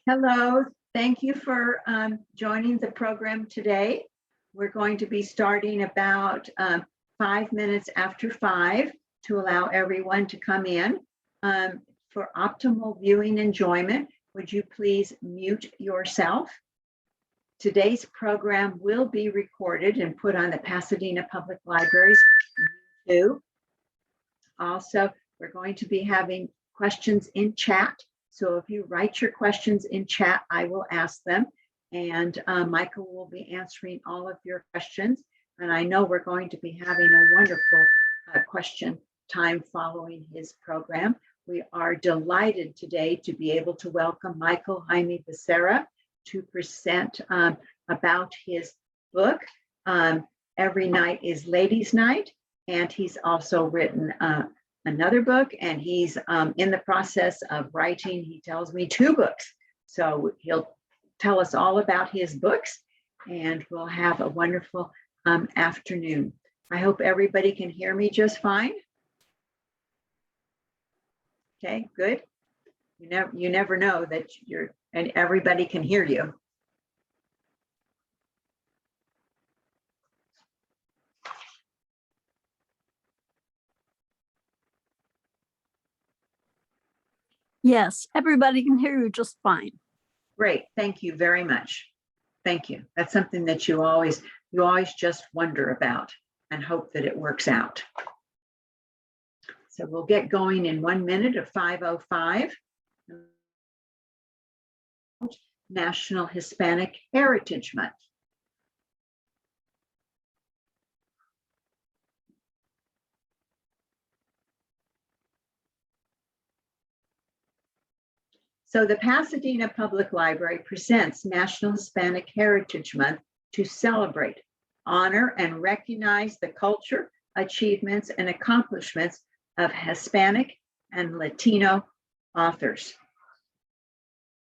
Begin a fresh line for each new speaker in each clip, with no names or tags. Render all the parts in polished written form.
Hello, thank you for joining the program today. We're going to be starting about 5 minutes after 5 to allow everyone to come in. For optimal viewing enjoyment, would you please mute yourself? Today's program will be recorded and put on the Pasadena Public Library's YouTube. Also, we're going to be having questions in chat. So if you write your questions in chat, I will ask them, and Michael will be answering all of your questions. And I know we're going to be having a wonderful question time following his program. We are delighted today to be able to welcome Michael Jaime-Becerra to present about his book, Every Night is Ladies' Night. And he's also written another book, and he's in the process of writing, he tells me, 2 books. So he'll tell us all about his books, and we'll have a wonderful afternoon. I hope everybody can hear me just fine. Okay, good. You never know that and everybody can hear you.
Yes, everybody can hear you just fine.
Great, thank you very much. Thank you. That's something that you always just wonder about and hope that it works out. So we'll get going in 1 minute of 5:05. National Hispanic Heritage Month. So the Pasadena Public Library presents National Hispanic Heritage Month to celebrate, honor, and recognize the culture, achievements, and accomplishments of Hispanic and Latino authors.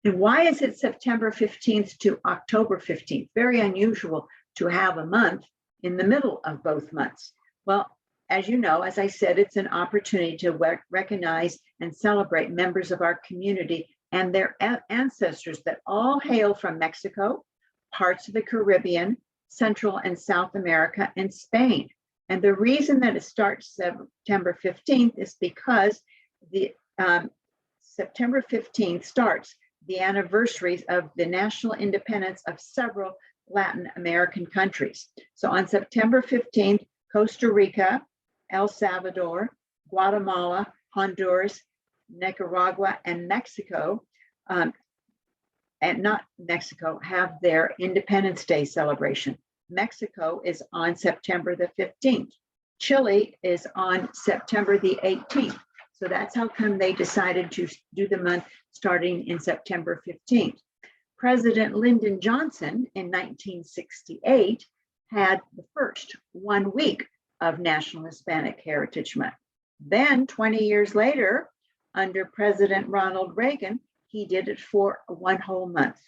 And why is it September 15th to October 15th? Very unusual to have a month in the middle of both months. Well, as you know, as I said, it's an opportunity to recognize and celebrate members of our community and their ancestors that all hail from Mexico, parts of the Caribbean, Central and South America, and Spain. And the reason that it starts September 15th is because the September 15th starts the anniversaries of the national independence of several Latin American countries. So on September 15th, Costa Rica, El Salvador, Guatemala, Honduras, Nicaragua, and Mexico, and not Mexico, have their Independence Day celebration. Mexico is on September the 15th. Chile is on September the 18th. So that's how come they decided to do the month starting in September 15th. President Lyndon Johnson in 1968 had the first 1 week of National Hispanic Heritage Month. Then 20 years later, under President Ronald Reagan, he did it for 1 whole month.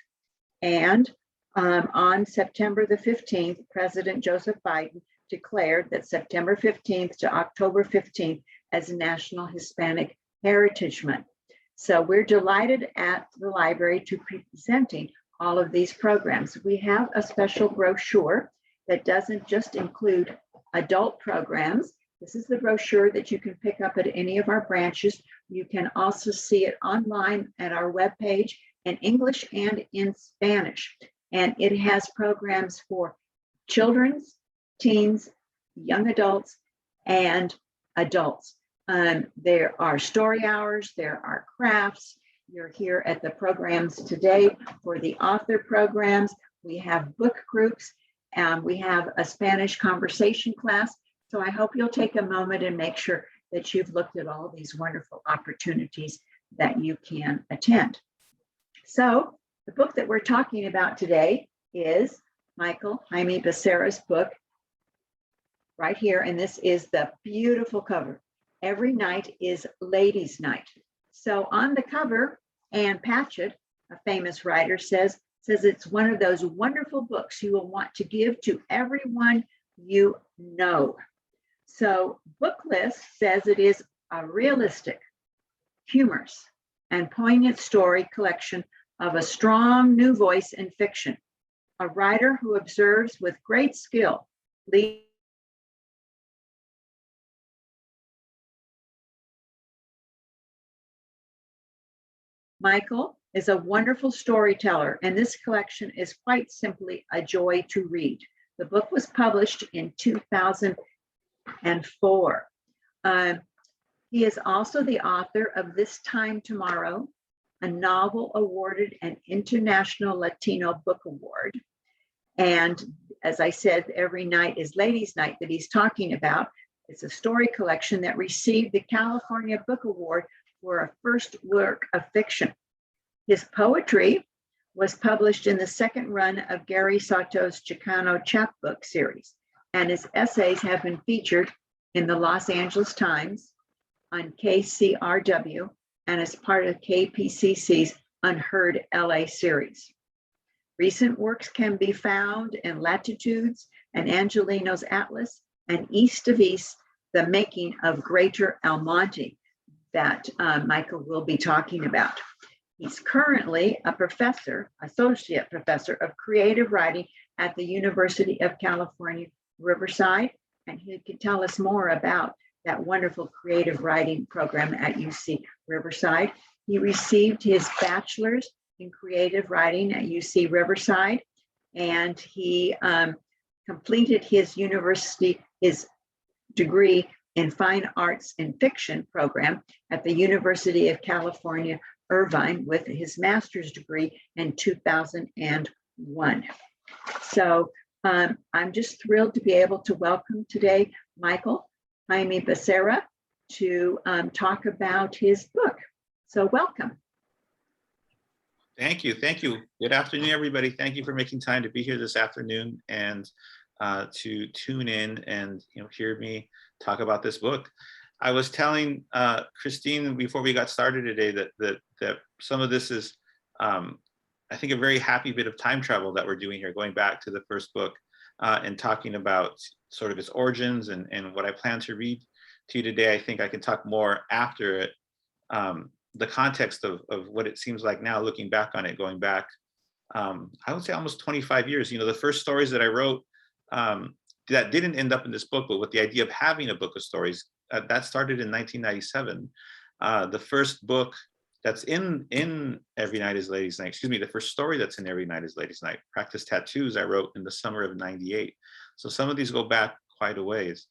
And on September the 15th, President Joseph Biden declared that September 15th to October 15th as National Hispanic Heritage Month. So we're delighted at the library to be presenting all of these programs. We have a special brochure that doesn't just include adult programs. This is the brochure that you can pick up at any of our branches. You can also see it online at our webpage in English and in Spanish. And it has programs for children's, teens, young adults, and adults. There are story hours, there are crafts. You're here at the programs today for the author programs. We have book groups, and we have a Spanish conversation class. So I hope you'll take a moment and make sure that you've looked at all these wonderful opportunities that you can attend. So the book that we're talking about today is Michael Jaime-Becerra's book right here. And this is the beautiful cover. Every Night is Ladies' Night. So on the cover, Ann Patchett, a famous writer, says it's one of those wonderful books you will want to give to everyone you know. So Booklist says it is a realistic, humorous, and poignant story collection of a strong new voice in fiction, a writer who observes with great skill, Michael is a wonderful storyteller, and this collection is quite simply a joy to read. The book was published in 2004. He is also the author of This Time Tomorrow, a novel awarded an International Latino Book Award. And as I said, Every Night is Ladies' Night that he's talking about. It's a story collection that received the California Book Award for a first work of fiction. His poetry was published in the second run of Gary Sato's Chicano chapbook series, and his essays have been featured in the Los Angeles Times, on KCRW, and as part of KPCC's Unheard LA series. Recent works can be found in Latitudes and Angelino's Atlas and East of East, The Making of Greater Almonte, that Michael will be talking about. He's currently a professor, associate professor of creative writing at the University of California, Riverside, and he can tell us more about that wonderful creative writing program at UC Riverside. He received his bachelor's in creative writing at UC Riverside, and he completed his degree in fine arts and fiction program at the University of California, Irvine, with his master's degree in 2001. So I'm just thrilled to be able to welcome today Michael Jaime-Becerra to talk about his book. So welcome.
Thank you. Thank you. Good afternoon, everybody. Thank you for making time to be here this afternoon and to tune in and hear me talk about this book. I was telling Christine before we got started today that some of this is, I think, a very happy bit of time travel that we're doing here, going back to the first book and talking about sort of its origins and what I plan to read to you today. I think I can talk more after it. The context of what it seems like now, looking back on it, going back, I would say almost 25 years. The first stories that I wrote that didn't end up in this book, but with the idea of having a book of stories, that started in 1997. The first book that's in Every Night is Ladies' Night, the first story that's in Every Night is Ladies' Night, Practice Tattoos, I wrote in the summer of '98. So some of these go back quite a ways.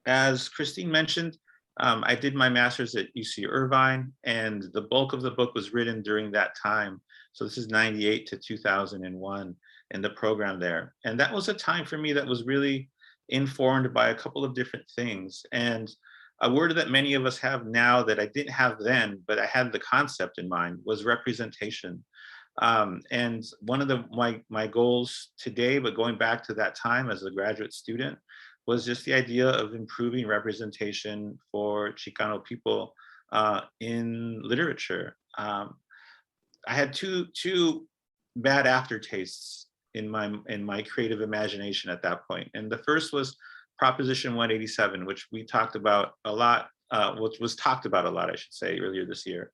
As Christine mentioned, I did my master's at UC Irvine, and the bulk of the book was written during that time. So this is '98 to 2001 in the program there. And that was a time for me that was really informed by a couple of different things. And a word that many of us have now that I didn't have then, but I had the concept in mind, was representation. And one of my goals today, but going back to that time as a graduate student, was just the idea of improving representation for Chicano people in literature. I had two bad aftertastes in my creative imagination at that point. And the first was Proposition 187, which we talked about a lot, which was talked about a lot, I should say, earlier this year,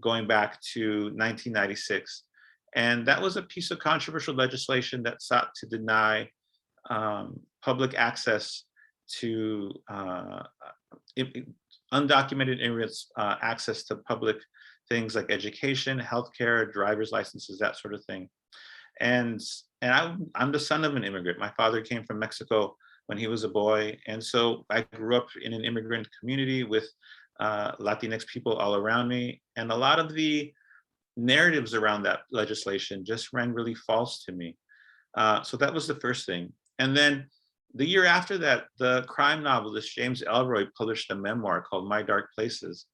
going back to 1996. And that was a piece of controversial legislation that sought to deny public access to undocumented immigrants, access to public things like education, healthcare, driver's licenses, that sort of thing. And I'm the son of an immigrant. My father came from Mexico when he was a boy. And so I grew up in an immigrant community with Latinx people all around me. And a lot of the narratives around that legislation just rang really false to me. So that was the first thing. And then the year after that, the crime novelist James Ellroy published a memoir called My Dark Places.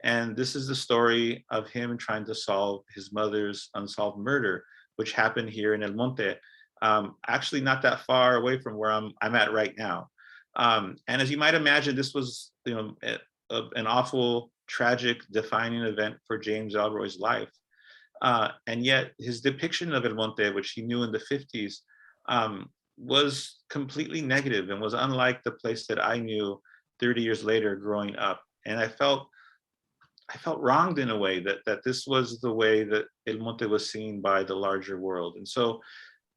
And this is the story of him trying to solve his mother's unsolved murder, which happened here in El Monte, actually not that far away from where I'm at right now. And as you might imagine, this was an awful, tragic, defining event for James Ellroy's life. And yet his depiction of El Monte, which he knew in the 50s, was completely negative and was unlike the place that I knew 30 years later growing up. And I felt I felt wronged in a way that this was the way that El Monte was seen by the larger world. And so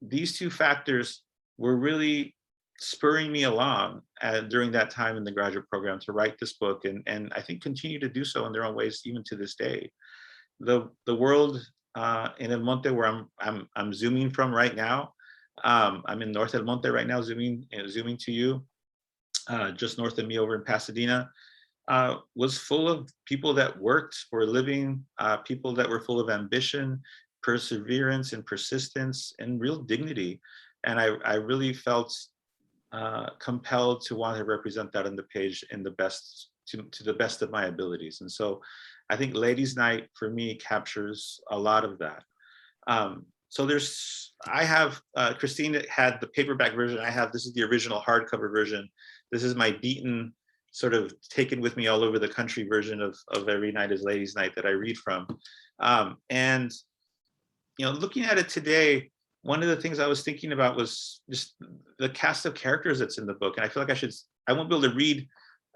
these two factors were really spurring me along during that time in the graduate program to write this book, and I think continue to do so in their own ways even to this day. The world in El Monte, where I'm zooming from right now, I'm in North El Monte right now, zooming to you, just north of me over in Pasadena. Was full of people that worked for a living, people that were full of ambition, perseverance, and persistence, and real dignity. And I really felt compelled to want to represent that on the page in the best, to the best of my abilities. And so I think Ladies' Night for me captures a lot of that. So I have, Christine had the paperback version. This is the original hardcover version. This is my beaten, sort of taken with me all over the country version of Every Night is Ladies' Night that I read from. And, looking at it today, one of the things I was thinking about was just the cast of characters that's in the book. And I feel like I won't be able to read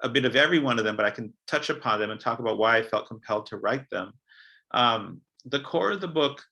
a bit of every one of them, but I can touch upon them and talk about why I felt compelled to write them. The core of the book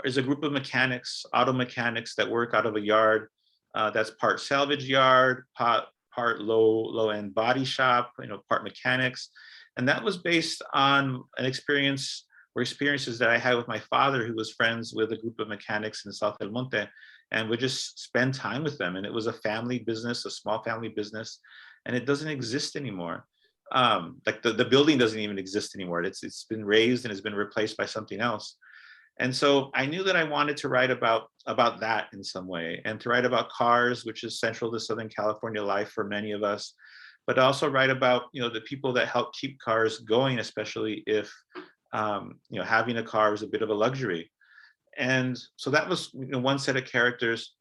is a group of mechanics, auto mechanics that work out of a yard that's part salvage yard, part low-end body shop, part mechanics. And that was based on an experiences that I had with my father, who was friends with a group of mechanics in South El Monte, and would just spend time with them. And it was a family business, a small family business, and it doesn't exist anymore. Like the building doesn't even exist anymore. It's been razed and has been replaced by something else. And so I knew that I wanted to write about that in some way, and to write about cars, which is central to Southern California life for many of us, but also write about the people that help keep cars going, especially if having a car was a bit of a luxury. And so that was one set of characters.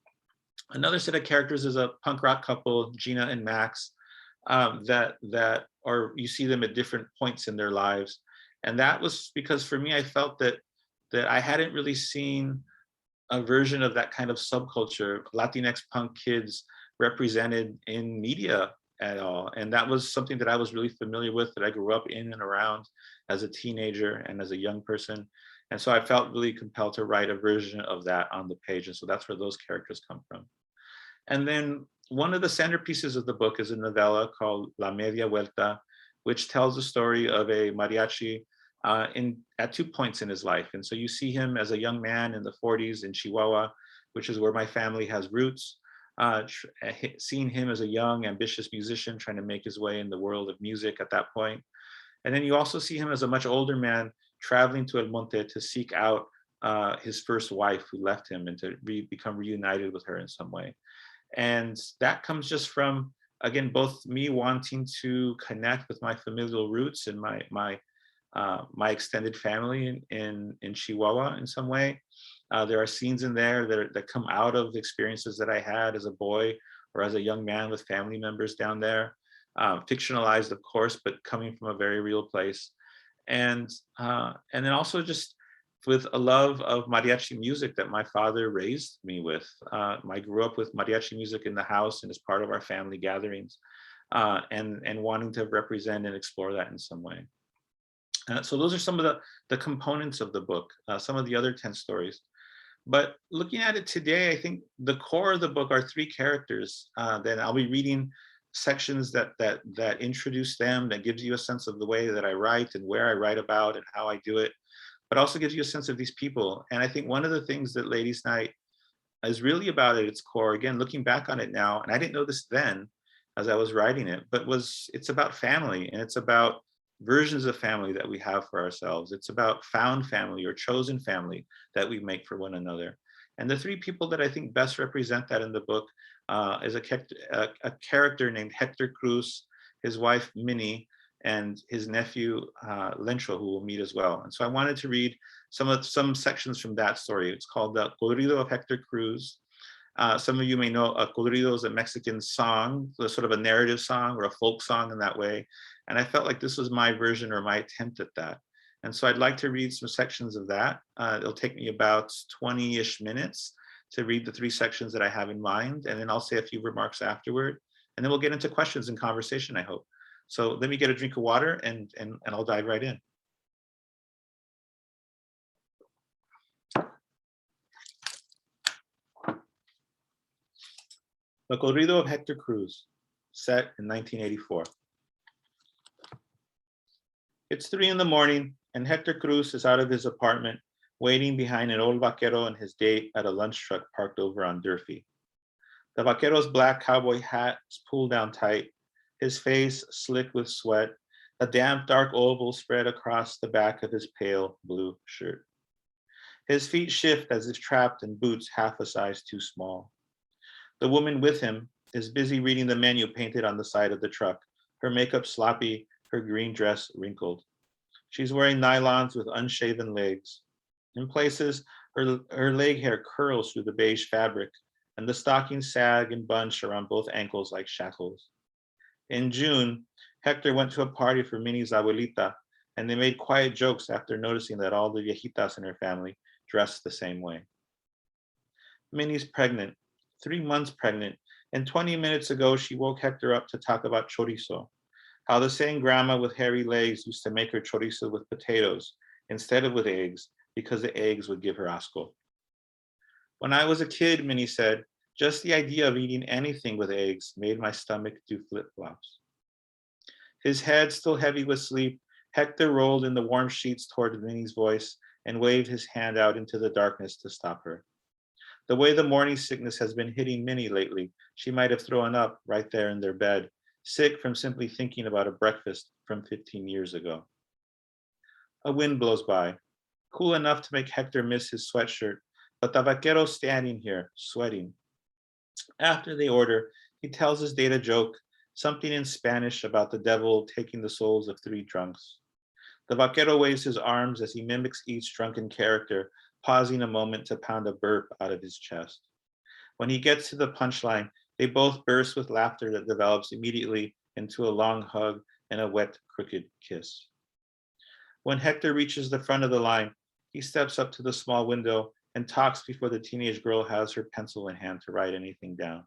Another set of characters is a punk rock couple, Gina and Max, or you see them at different points in their lives. And that was because for me, I felt that I hadn't really seen a version of that kind of subculture, Latinx punk kids, represented in media at all. And that was something that I was really familiar with, that I grew up in and around as a teenager and as a young person. And so I felt really compelled to write a version of that on the page. And so that's where those characters come from. And then one of the centerpieces of the book is a novella called La Media Vuelta, which tells the story of a mariachi at 2 points in his life. And so you see him as a young man in the 40s in Chihuahua, which is where my family has roots, seeing him as a young, ambitious musician trying to make his way in the world of music at that point. And then you also see him as a much older man traveling to El Monte to seek out his first wife who left him, and to become reunited with her in some way. And that comes just from, again, both me wanting to connect with my familial roots and my extended family in Chihuahua in some way. There are scenes in there that come out of the experiences that I had as a boy or as a young man with family members down there, fictionalized, of course, but coming from a very real place. And then also just with a love of mariachi music that my father raised me with. I grew up with mariachi music in the house and as part of our family gatherings, and wanting to represent and explore that in some way. So those are some of the components of the book, some of the other 10 stories. But looking at it today, I think the core of the book are 3 characters. Then I'll be reading sections that introduce them, that gives you a sense of the way that I write and where I write about and how I do it, but also gives you a sense of these people. And I think one of the things that Ladies' Night is really about at its core, again, looking back on it now, and I didn't know this then as I was writing it, but it's about family, and it's about versions of family that we have for ourselves. It's about found family or chosen family that we make for one another. And the 3 people that I think best represent that in the book is a character named Hector Cruz, his wife Minnie, and his nephew Lencho, who we'll meet as well. And so I wanted to read some sections from that story. It's called The Corrido of Hector Cruz. Some of you may know a corrido is a Mexican song, sort of a narrative song or a folk song in that way. And I felt like this was my version or my attempt at that. And so I'd like to read some sections of that. It'll take me about 20-ish minutes to read the 3 sections that I have in mind. And then I'll say a few remarks afterward. And then we'll get into questions and conversation, I hope. So let me get a drink of water and I'll dive right in. The Corrido of Hector Cruz, set in 1984. It's 3 in the morning, and Hector Cruz is out of his apartment, waiting behind an old vaquero and his date at a lunch truck parked over on Durfee. The vaquero's black cowboy hat is pulled down tight, his face slick with sweat, a damp dark oval spread across the back of his pale blue shirt. His feet shift as if trapped in boots half a size too small. The woman with him is busy reading the menu painted on the side of the truck, her makeup sloppy, her green dress wrinkled. She's wearing nylons with unshaven legs. In places, her leg hair curls through the beige fabric, and the stockings sag and bunch around both ankles like shackles. In June, Hector went to a party for Minnie's abuelita, and they made quiet jokes after noticing that all the viejitas in her family dressed the same way. Minnie's pregnant, 3 months pregnant, and 20 minutes ago she woke Hector up to talk about chorizo, how the same grandma with hairy legs used to make her chorizo with potatoes instead of with eggs because the eggs would give her asco. When I was a kid, Minnie said, just the idea of eating anything with eggs made my stomach do flip-flops. His head still heavy with sleep, Hector rolled in the warm sheets toward Minnie's voice and waved his hand out into the darkness to stop her. The way the morning sickness has been hitting Minnie lately, she might have thrown up right there in their bed, sick from simply thinking about a breakfast from 15 years ago. A wind blows by, cool enough to make Hector miss his sweatshirt, but the vaquero's standing here, sweating. After they order, he tells his date a joke, something in Spanish about the devil taking the souls of 3 drunks. The vaquero waves his arms as he mimics each drunken character, pausing a moment to pound a burp out of his chest. When he gets to the punchline, they both burst with laughter that develops immediately into a long hug and a wet, crooked kiss. When Hector reaches the front of the line, he steps up to the small window and talks before the teenage girl has her pencil in hand to write anything down.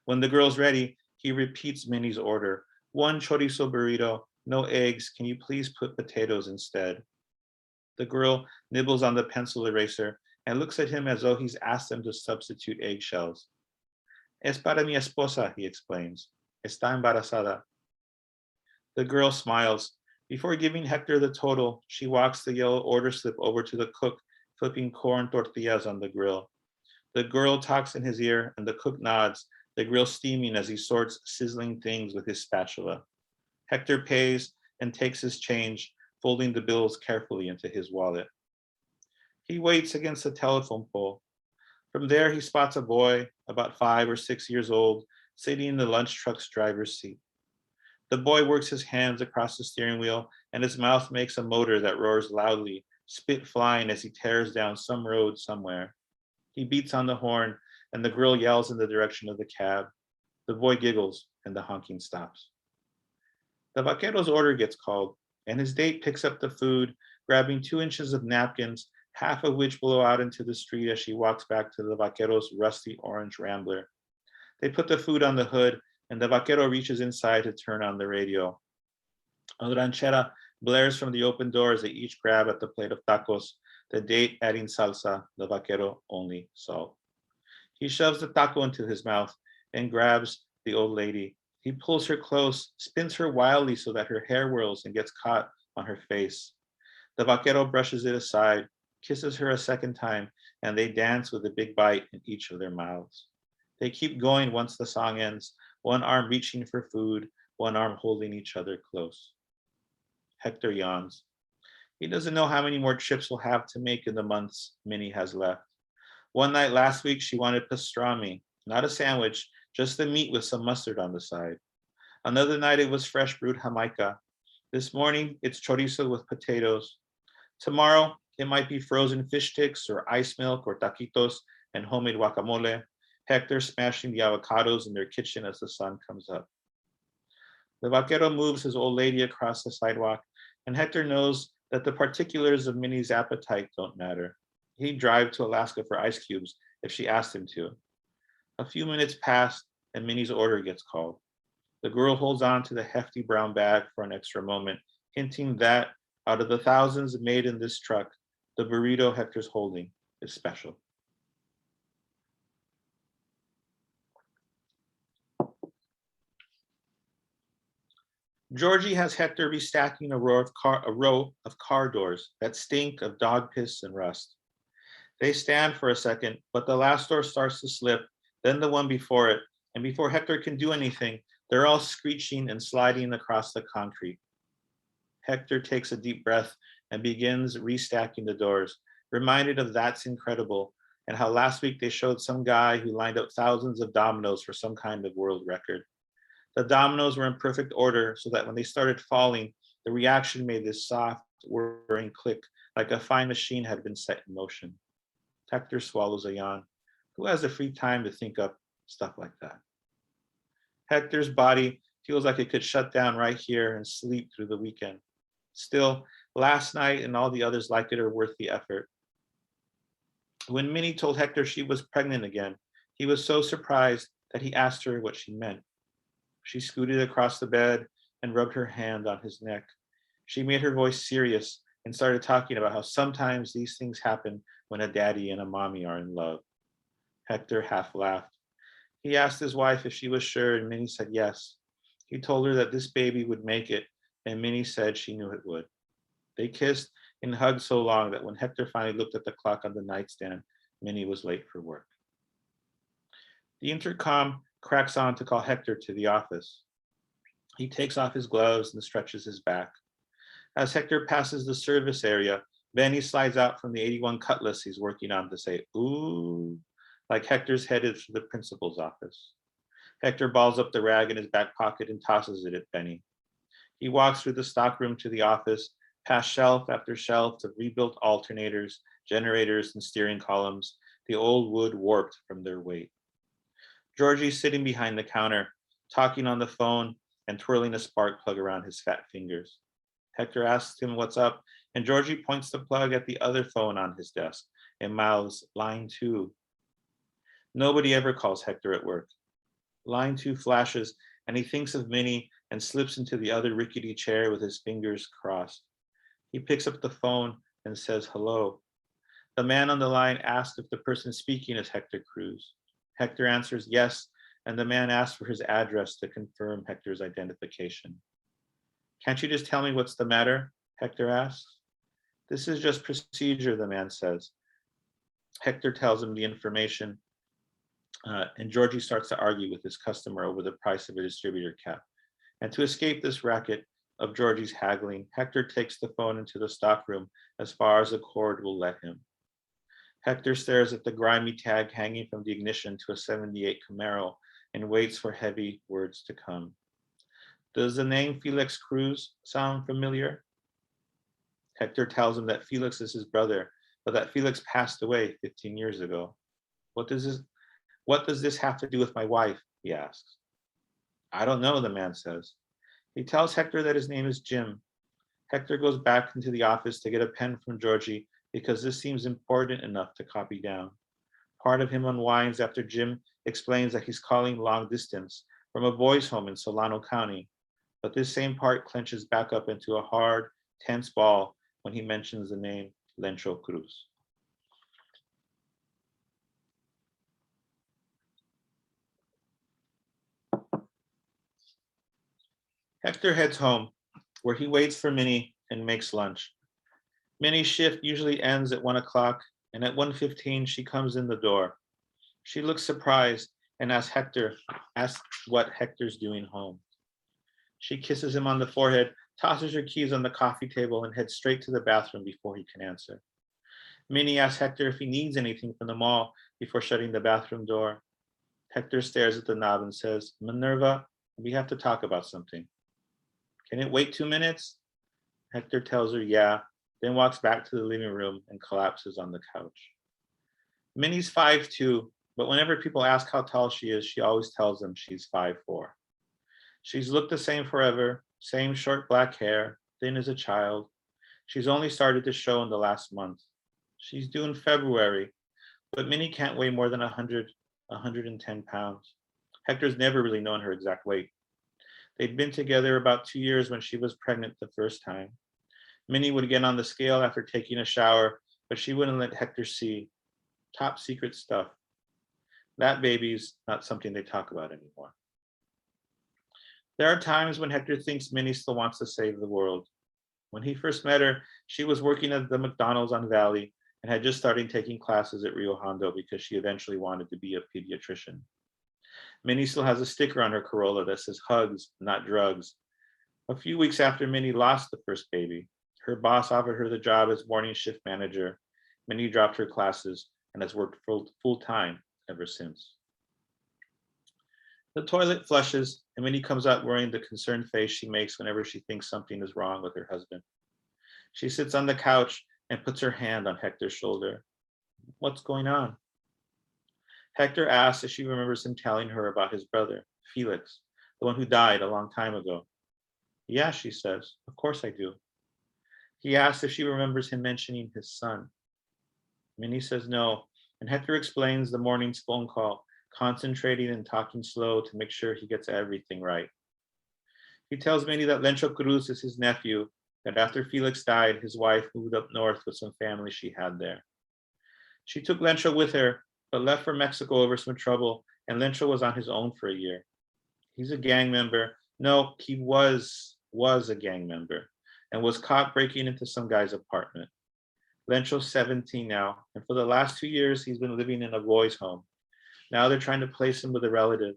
When the girl's ready, he repeats Minnie's order. 1 chorizo burrito, no eggs, can you please put potatoes instead? The girl nibbles on the pencil eraser and looks at him as though he's asked them to substitute eggshells. Es para mi esposa, he explains. Está embarazada. The girl smiles. Before giving Hector the total, she walks the yellow order slip over to the cook, flipping corn tortillas on the grill. The girl talks in his ear and the cook nods, the grill steaming as he sorts sizzling things with his spatula. Hector pays and takes his change, folding the bills carefully into his wallet. He waits against the telephone pole. From there, he spots a boy, about 5 or 6 years old, sitting in the lunch truck's driver's seat. The boy works his hands across the steering wheel, and his mouth makes a motor that roars loudly, spit flying as he tears down some road somewhere. He beats on the horn, and the girl yells in the direction of the cab. The boy giggles, and the honking stops. The vaquero's order gets called, and his date picks up the food, grabbing 2 inches of napkins, half of which blow out into the street as she walks back to the vaquero's rusty orange Rambler. They put the food on the hood, and the vaquero reaches inside to turn on the radio. A ranchera blares from the open door as they each grab at the plate of tacos, the date adding salsa, the vaquero only salt. He shoves the taco into his mouth and grabs the old lady. He pulls her close, spins her wildly so that her hair whirls and gets caught on her face. The vaquero brushes it aside, kisses her a second time, and they dance with a big bite in each of their mouths. They keep going once the song ends, one arm reaching for food, one arm holding each other close. Hector yawns. He doesn't know how many more trips he'll have to make in the months Minnie has left. One night last week, she wanted pastrami, not a sandwich, just the meat with some mustard on the side. Another night, it was fresh brewed Jamaica. This morning, it's chorizo with potatoes. Tomorrow, it might be frozen fish sticks or ice milk or taquitos and homemade guacamole. Hector smashing the avocados in their kitchen as the sun comes up. The vaquero moves his old lady across the sidewalk, and Hector knows that the particulars of Minnie's appetite don't matter. He'd drive to Alaska for ice cubes if she asked him to. A few minutes pass, and Minnie's order gets called. The girl holds on to the hefty brown bag for an extra moment, hinting that out of the thousands made in this truck, the burrito Hector's holding is special. Georgie has Hector restacking a row of car doors that stink of dog piss and rust. They stand for a second, but the last door starts to slip, then the one before it, and before Hector can do anything, they're all screeching and sliding across the concrete. Hector takes a deep breath and begins restacking the doors, reminded of That's Incredible and how last week they showed some guy who lined up thousands of dominoes for some kind of world record. The dominoes were in perfect order so that when they started falling, the reaction made this soft, whirring click like a fine machine had been set in motion. Hector swallows a yawn. Who has the free time to think up stuff like that? Hector's body feels like it could shut down right here and sleep through the weekend. Still, last night and all the others like it are worth the effort. When Minnie told Hector she was pregnant again, he was so surprised that he asked her what she meant. She scooted across the bed and rubbed her hand on his neck. She made her voice serious and started talking about how sometimes these things happen when a daddy and a mommy are in love. Hector half laughed. He asked his wife if she was sure, and Minnie said yes. He told her that this baby would make it, and Minnie said she knew it would. They kissed and hugged so long that when Hector finally looked at the clock on the nightstand, Minnie was late for work. The intercom cracks on to call Hector to the office. He takes off his gloves and stretches his back. As Hector passes the service area, Benny slides out from the 81 Cutlass he's working on to say, ooh, like Hector's headed for the principal's office. Hector balls up the rag in his back pocket and tosses it at Benny. He walks through the stockroom to the office, past shelf after shelf of rebuilt alternators, generators, and steering columns, the old wood warped from their weight. Georgie's sitting behind the counter, talking on the phone and twirling a spark plug around his fat fingers. Hector asks him what's up, and Georgie points the plug at the other phone on his desk and mouths, line 2. Nobody ever calls Hector at work. Line 2 flashes, and he thinks of Minnie and slips into the other rickety chair with his fingers crossed. He picks up the phone and says hello. The man on the line asks if the person speaking is Hector Cruz. Hector answers yes, and the man asks for his address to confirm Hector's identification. Can't you just tell me what's the matter? Hector asks. This is just procedure, the man says. Hector tells him the information, and Georgie starts to argue with his customer over the price of a distributor cap. And to escape this racket of Georgie's haggling, Hector takes the phone into the stockroom as far as the cord will let him. Hector stares at the grimy tag hanging from the ignition to a 78 Camaro and waits for heavy words to come. Does the name Felix Cruz sound familiar? Hector tells him that Felix is his brother, but that Felix passed away 15 years ago. What does this have to do with my wife? He asks. I don't know, the man says. He tells Hector that his name is Jim. Hector goes back into the office to get a pen from Georgie because this seems important enough to copy down. Part of him unwinds after Jim explains that he's calling long distance from a boys' home in Solano County, but this same part clenches back up into a hard, tense ball when he mentions the name Lencho Cruz. Hector heads home, where he waits for Minnie and makes lunch. Minnie's shift usually ends at 1 o'clock, and at 1:15 she comes in the door. She looks surprised and asks what Hector's doing home. She kisses him on the forehead, tosses her keys on the coffee table, and heads straight to the bathroom before he can answer. Minnie asks Hector if he needs anything from the mall before shutting the bathroom door. Hector stares at the knob and says, Minerva, we have to talk about something. Can it wait 2 minutes? Hector tells her yeah, then walks back to the living room and collapses on the couch. Minnie's 5'2", but whenever people ask how tall she is, she always tells them she's 5'4". She's looked the same forever, same short black hair, thin as a child. She's only started to show in the last month. She's due in February, but Minnie can't weigh more than 110 pounds. Hector's never really known her exact weight. They'd been together about 2 years when she was pregnant the first time. Minnie would get on the scale after taking a shower, but she wouldn't let Hector see. Top secret stuff. That baby's not something they talk about anymore. There are times when Hector thinks Minnie still wants to save the world. When he first met her, she was working at the McDonald's on Valley and had just started taking classes at Rio Hondo because she eventually wanted to be a pediatrician. Minnie still has a sticker on her Corolla that says hugs, not drugs. A few weeks after Minnie lost the first baby, her boss offered her the job as morning shift manager. Minnie dropped her classes and has worked full-time ever since. The toilet flushes, and Minnie comes out wearing the concerned face she makes whenever she thinks something is wrong with her husband. She sits on the couch and puts her hand on Hector's shoulder. What's going on? Hector asks if she remembers him telling her about his brother, Felix, the one who died a long time ago. Yeah, she says, of course I do. He asks if she remembers him mentioning his son. Minnie says no, and Hector explains the morning's phone call, concentrating and talking slow to make sure he gets everything right. He tells Minnie that Lencho Cruz is his nephew, that after Felix died, his wife moved up north with some family she had there. She took Lencho with her, but left for Mexico over some trouble, and Lencho was on his own for a year. He's a gang member. No, he was a gang member and was caught breaking into some guy's apartment. Lencho's 17 now, and for the last 2 years, he's been living in a boys' home. Now they're trying to place him with a relative.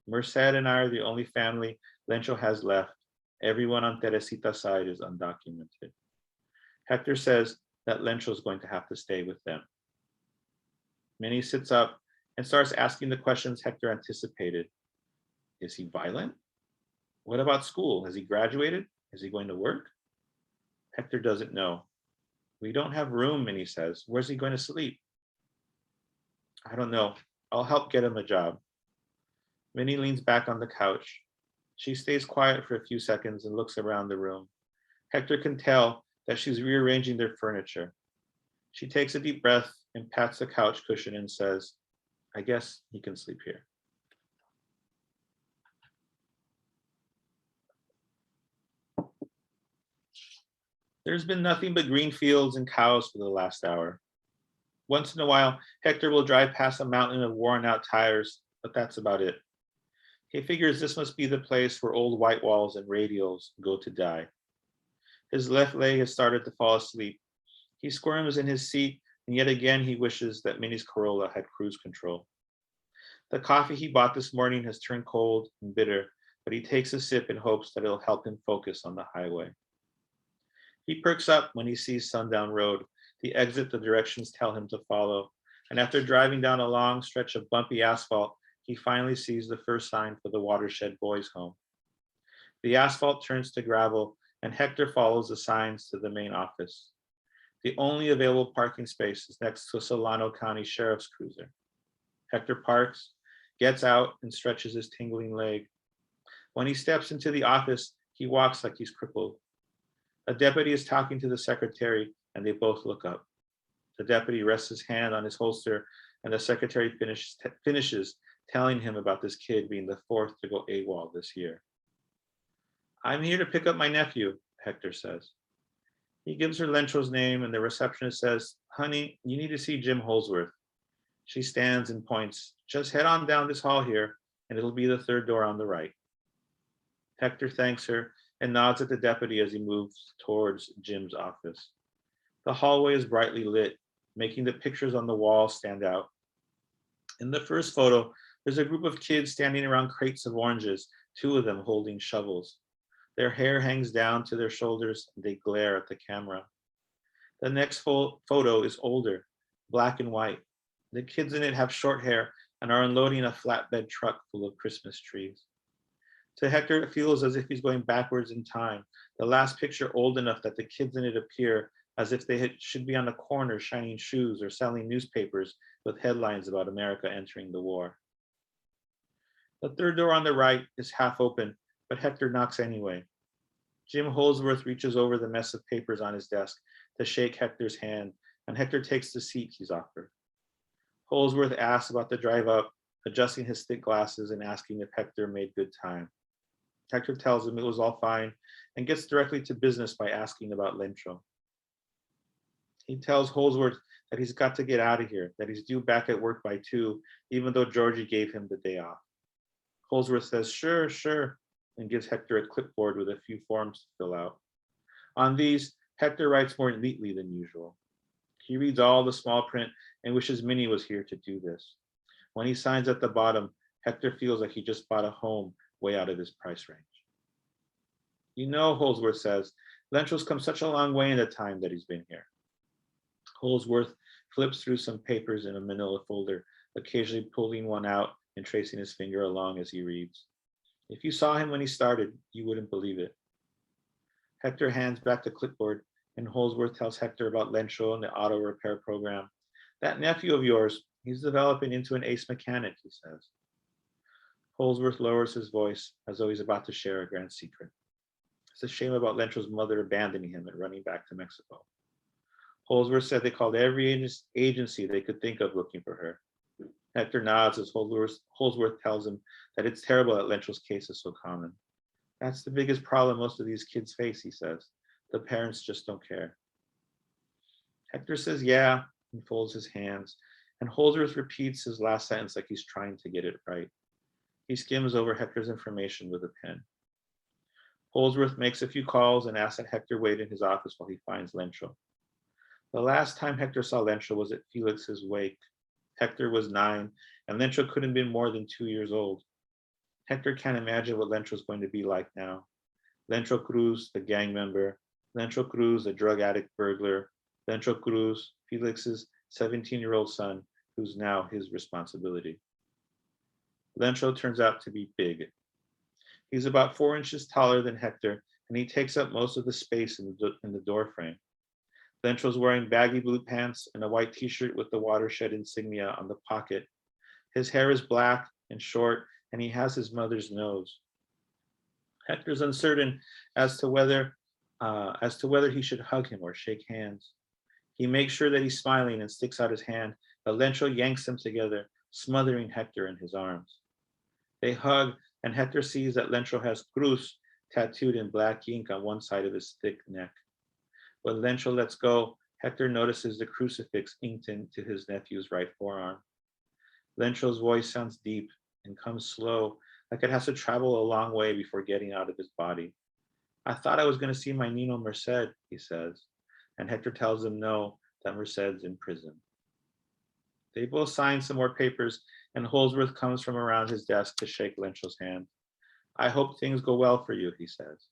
Merced and I are the only family Lencho has left. Everyone on Teresita's side is undocumented. Hector says that Lencho is going to have to stay with them. Minnie sits up and starts asking the questions Hector anticipated. Is he violent? What about school? Has he graduated? Is he going to work? Hector doesn't know. We don't have room, Minnie says. Where's he going to sleep? I don't know. I'll help get him a job. Minnie leans back on the couch. She stays quiet for a few seconds and looks around the room. Hector can tell that she's rearranging their furniture. She takes a deep breath and pats the couch cushion and says, I guess he can sleep here. There's been nothing but green fields and cows for the last hour. Once in a while, Hector will drive past a mountain of worn out tires, but that's about it. He figures this must be the place where old white walls and radials go to die. His left leg has started to fall asleep. He squirms in his seat, and yet again he wishes that Minnie's Corolla had cruise control. The coffee he bought this morning has turned cold and bitter, but he takes a sip in hopes that it'll help him focus on the highway. He perks up when he sees Sundown Road, the exit the directions tell him to follow, and after driving down a long stretch of bumpy asphalt, he finally sees the first sign for the Watershed Boys' Home. The asphalt turns to gravel, and Hector follows the signs to the main office. The only available parking space is next to a Solano County Sheriff's Cruiser. Hector parks, gets out, and stretches his tingling leg. When he steps into the office, he walks like he's crippled. A deputy is talking to the secretary, and they both look up. The deputy rests his hand on his holster, and the secretary finishes telling him about this kid being the fourth to go AWOL this year. I'm here to pick up my nephew, Hector says. He gives her Lencho's name, and the receptionist says, honey, you need to see Jim Holsworth. She stands and points, just head on down this hall here, and it'll be the third door on the right. Hector thanks her and nods at the deputy as he moves towards Jim's office. The hallway is brightly lit, making the pictures on the wall stand out. In the first photo, there's a group of kids standing around crates of oranges, 2 of them holding shovels. Their hair hangs down to their shoulders, and they glare at the camera. The next photo is older, black and white. The kids in it have short hair and are unloading a flatbed truck full of Christmas trees. To Hector, it feels as if he's going backwards in time, the last picture old enough that the kids in it appear as if they should be on a corner shining shoes or selling newspapers with headlines about America entering the war. The third door on the right is half open, but Hector knocks anyway. Jim Holsworth reaches over the mess of papers on his desk to shake Hector's hand, and Hector takes the seat he's offered. Holsworth asks about the drive up, adjusting his thick glasses and asking if Hector made good time. Hector tells him it was all fine and gets directly to business by asking about Lencho. He tells Holsworth that he's got to get out of here, that he's due back at work by 2, even though Georgie gave him the day off. Holsworth says, sure. and gives Hector a clipboard with a few forms to fill out. On these, Hector writes more neatly than usual. He reads all the small print and wishes Minnie was here to do this. When he signs at the bottom, Hector feels like he just bought a home way out of his price range. You know, Holsworth says, Lentro's come such a long way in the time that he's been here. Holsworth flips through some papers in a manila folder, occasionally pulling one out and tracing his finger along as he reads. If you saw him when he started, you wouldn't believe it. Hector hands back the clipboard, and Holsworth tells Hector about Lencho and the auto repair program. That nephew of yours, he's developing into an ace mechanic, he says. Holsworth lowers his voice as though he's about to share a grand secret. It's a shame about Lentro's mother abandoning him and running back to Mexico. Holsworth said they called every agency they could think of looking for her. Hector nods as Holsworth tells him that it's terrible that Lentro's case is so common. That's the biggest problem most of these kids face, he says. The parents just don't care. Hector says, yeah, and folds his hands, and Holsworth repeats his last sentence like he's trying to get it right. He skims over Hector's information with a pen. Holsworth makes a few calls and asks that Hector wait in his office while he finds Lencho. The last time Hector saw Lencho was at Felix's wake. Hector was 9, and Lencho couldn't have been more than 2 years old. Hector can't imagine what Lencho's going to be like now. Lencho Cruz, the gang member, Lencho Cruz, the drug addict burglar, Lencho Cruz, Felix's 17-year-old son, who's now his responsibility. Lencho turns out to be big. He's about 4 inches taller than Hector, and he takes up most of the space in the door frame. Lencho's wearing baggy blue pants and a white t-shirt with the watershed insignia on the pocket. His hair is black and short, and he has his mother's nose. Hector's uncertain as to whether he should hug him or shake hands. He makes sure that he's smiling and sticks out his hand, but Lencho yanks them together, smothering Hector in his arms. They hug, and Hector sees that Lencho has Cruz tattooed in black ink on one side of his thick neck. When Lencho lets go, Hector notices the crucifix inked into his nephew's right forearm. Lencho's voice sounds deep and comes slow, like it has to travel a long way before getting out of his body. I thought I was going to see my Nino Merced, he says, and Hector tells him no, that Merced's in prison. They both sign some more papers, and Holsworth comes from around his desk to shake Lencho's hand. I hope things go well for you, he says.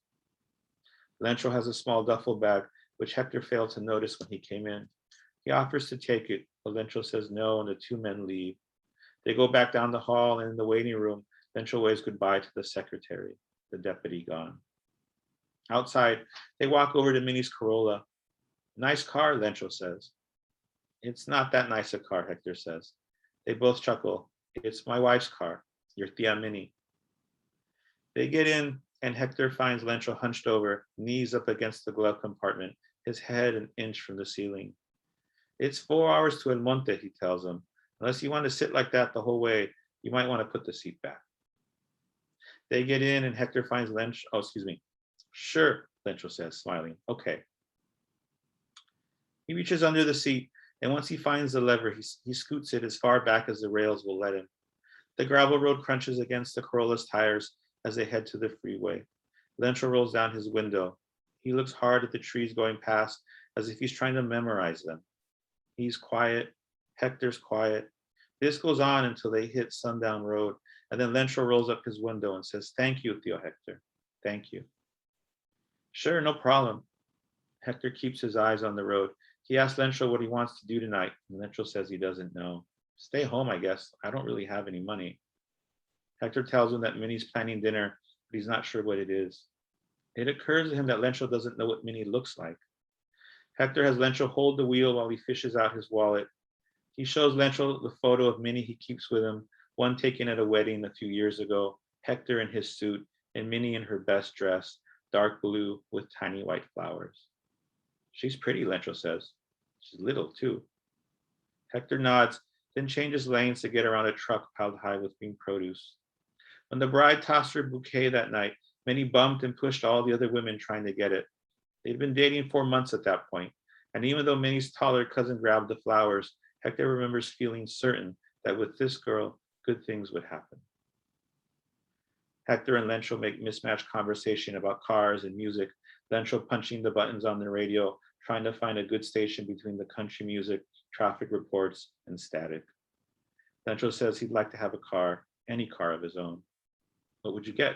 Lencho has a small duffel bag, which Hector failed to notice when he came in. He offers to take it, but Lencho says no, and the two men leave. They go back down the hall, and in the waiting room, Lencho waves goodbye to the secretary, the deputy gone. Outside, they walk over to Minnie's Corolla. Nice car, Lencho says. It's not that nice a car, Hector says. They both chuckle. It's my wife's car, your Tia Minnie. They get in, and Hector finds Lencho hunched over, knees up against the glove compartment, his head an inch from the ceiling. It's 4 hours to El Monte, he tells him. Unless you want to sit like that the whole way, you might want to put the seat back. They get in, and Hector finds Lencho. Oh, excuse me. Sure, Lencho says, smiling. Okay. He reaches under the seat, and once he finds the lever, he scoots it as far back as the rails will let him. The gravel road crunches against the Corolla's tires as they head to the freeway. Lencho rolls down his window. He looks hard at the trees going past as if he's trying to memorize them. He's quiet. Hector's quiet. This goes on until they hit Sundown Road, and then Lencho rolls up his window and says, "Thank you, Theo Hector. Thank you." Sure, no problem. Hector keeps his eyes on the road. He asks Lencho what he wants to do tonight, and Lencho says he doesn't know. Stay home, I guess. I don't really have any money. Hector tells him that Minnie's planning dinner, but he's not sure what it is. It occurs to him that Lencho doesn't know what Minnie looks like. Hector has Lencho hold the wheel while he fishes out his wallet. He shows Lencho the photo of Minnie he keeps with him, one taken at a wedding a few years ago, Hector in his suit, and Minnie in her best dress, dark blue with tiny white flowers. She's pretty, Lencho says. She's little, too. Hector nods, then changes lanes to get around a truck piled high with green produce. When the bride tossed her bouquet that night, Minnie bumped and pushed all the other women trying to get it. They'd been dating 4 months at that point, and even though Minnie's taller cousin grabbed the flowers, Hector remembers feeling certain that with this girl, good things would happen. Hector and Lencho make mismatched conversation about cars and music, Lencho punching the buttons on the radio, trying to find a good station between the country music, traffic reports, and static. Lencho says he'd like to have a car, any car of his own. What would you get?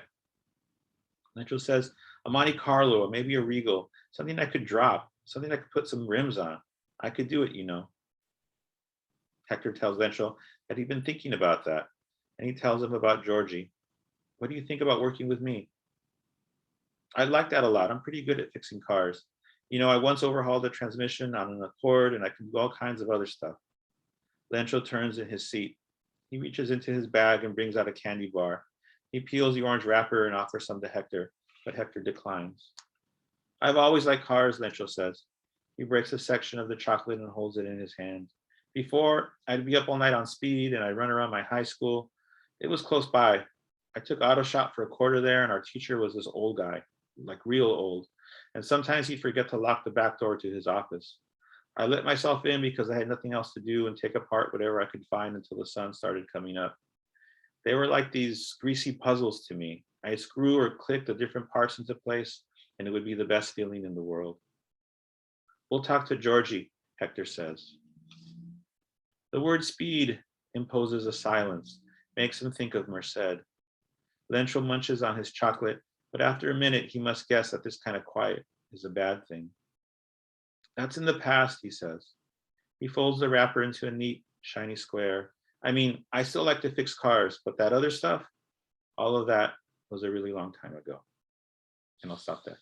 Lencho says a Monte Carlo or maybe a Regal, something I could drop, something I could put some rims on. I could do it, you know. Hector tells Lencho that he'd been thinking about that, and he tells him about Georgie. What do you think about working with me? I like that a lot. I'm pretty good at fixing cars. You know, I once overhauled a transmission on an Accord, and I can do all kinds of other stuff. Lencho turns in his seat. He reaches into his bag and brings out a candy bar. He peels the orange wrapper and offers some to Hector, but Hector declines. I've always liked cars, Lencho says. He breaks a section of the chocolate and holds it in his hand. Before, I'd be up all night on speed and I'd run around my high school. It was close by. I took auto shop for a quarter there, and our teacher was this old guy, like real old. And sometimes he'd forget to lock the back door to his office. I let myself in because I had nothing else to do and take apart whatever I could find until the sun started coming up. They were like these greasy puzzles to me. I screw or click the different parts into place, and it would be the best feeling in the world. We'll talk to Georgie, Hector says. The word speed imposes a silence, makes him think of Merced. Lencho munches on his chocolate, but after a minute, he must guess that this kind of quiet is a bad thing. That's in the past, he says. He folds the wrapper into a neat, shiny square. I mean, I still like to fix cars, but that other stuff, all of that was a really long time ago. And I'll stop there.